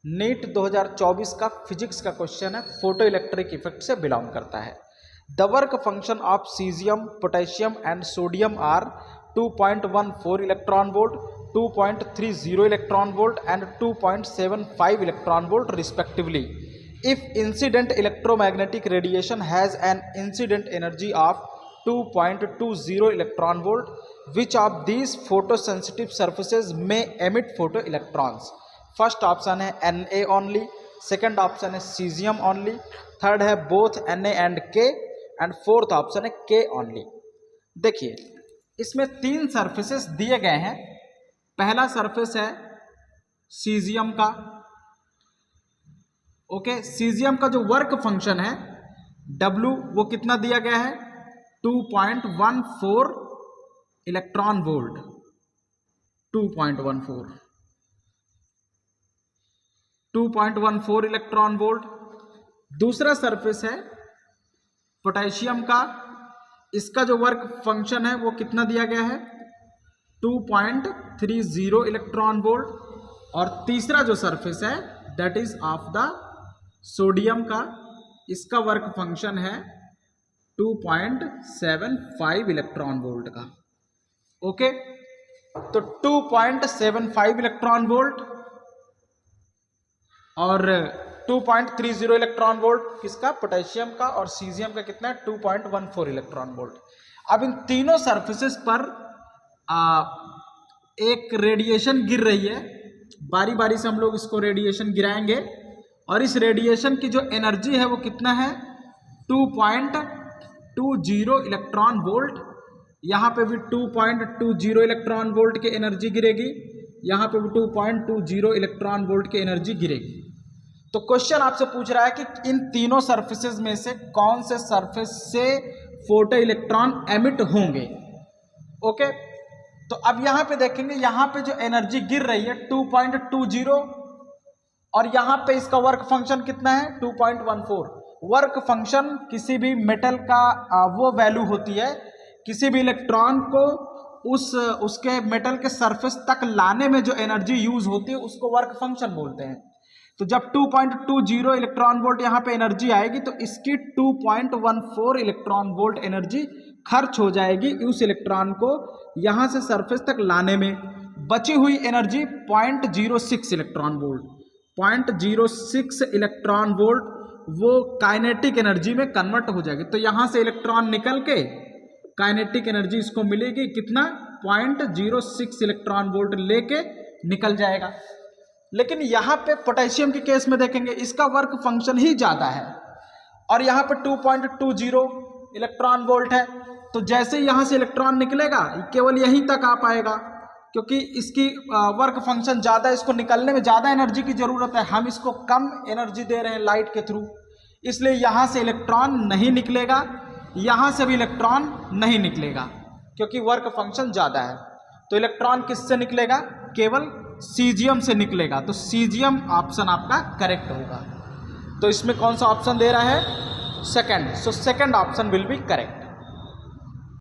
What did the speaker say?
NEET 2024 का physics का question है, फोटो इलेक्ट्रिक इफेक्ट से बिलोंग करता है। The work function of caesium, potassium and sodium are 2.14 electron volt, 2.30 electron volt and 2.75 electron volt respectively. If incident electromagnetic radiation has an incident energy of 2.20 electron volt, which of these photosensitive surfaces may emit photoelectrons? First option है Na only, second option है cesium only, third है both Na and K and fourth option है K only। देखिए इसमें तीन surfaces दिए गए हैं। पहला सरफेस है सीजियम का। ओके, सीजियम का जो वर्क फंक्शन है W वो कितना दिया गया है 2.14 इलेक्ट्रॉन वोल्ट, 2.14 इलेक्ट्रॉन वोल्ट। दूसरा सरफेस है पोटेशियम का, इसका जो वर्क फंक्शन है वो कितना दिया गया है 2.30 इलेक्ट्रॉन वोल्ट। और तीसरा जो सरफेस है that is of the sodium का, इसका वर्क फंक्शन है 2.75 इलेक्ट्रॉन वोल्ट का। ओके, तो 2.75 इलेक्ट्रॉन वोल्ट और 2.30 इलेक्ट्रॉन वोल्ट किसका, पोटेशियम का, और सीजियम का कितना है 2.14 इलेक्ट्रॉन वोल्ट। अब इन तीनों सरफेसेस पर एक रेडिएशन गिर रही है। बारी बारी से हम लोग इसको रेडिएशन गिराएंगे और इस रेडिएशन की जो एनर्जी है वो कितना है 2.20 इलेक्ट्रॉन वोल्ट। यहाँ पे भी 2.20 इलेक्ट्रॉन वोल्ट की एनर्जी गिरेगी, यहाँ पे भी 2.20 इलेक्ट्रॉन वोल्ट की एनर्जी गिरेगी। तो क्वेश्चन आपसे पूछ रहा है कि इन तीनों सरफेसेस में से कौन से सरफेस से फोटो इलेक्ट्रॉन एमिट होंगे। ओके, तो अब यहाँ पे देखेंगे, यहाँ पे जो एनर्जी गिर रही है 2.20 और यहाँ पे इसका वर्क फंक्शन कितना है 2.14। वर्क फंक्शन किसी भी मेटल का वो वैल्यू होती है, किसी भी इलेक्ट्रॉन को उसके मेटल के सरफेस तक लाने में जो एनर्जी यूज होती है उसको वर्क फंक्शन बोलते हैं। तो जब 2.20 इलेक्ट्रॉन वोल्ट यहाँ पे एनर्जी आएगी तो इसकी 2.14 इलेक्ट्रॉन वोल्ट एनर्जी खर्च हो जाएगी उस इलेक्ट्रॉन को यहाँ से सरफेस तक लाने में। बची हुई energy 0.06 electron volt, 0.06 electron volt वो काइनेटिक एनर्जी में कन्वर्ट हो जाएगी। तो यहाँ से इलेक्ट्रॉन निकल के काइनेटिक एनर्जी इसको मिलेगी कितना 0.06 इलेक्ट्रॉन वोल्ट लेके निकल जाएगा। लेकिन यहाँ पे पोटेशियम के केस में देखेंगे इसका वर्क फंक्शन ही ज़्यादा है और यहाँ पे 2.20 इलेक्ट्रॉन वोल्ट है। तो जैसे यहाँ से इलेक्ट्रॉन निकलेगा केवल यहीं तक आ पाएगा क्योंकि इसकी वर्क फंक्शन ज़्यादा है, इसको निकलने में ज़्यादा एनर्जी की ज़रूरत है। हम इसको कम एनर्जी दे रहे हैं लाइट के थ्रू, इसलिए यहाँ से इलेक्ट्रॉन नहीं निकलेगा, यहाँ से भी इलेक्ट्रॉन नहीं निकलेगा क्योंकि वर्क फंक्शन ज़्यादा है। तो इलेक्ट्रॉन किससे निकलेगा, केवल सीजियम से निकलेगा। तो सीजियम ऑप्शन आपका करेक्ट होगा। तो इसमें कौन सा ऑप्शन दे रहा है second, so second option will be correct.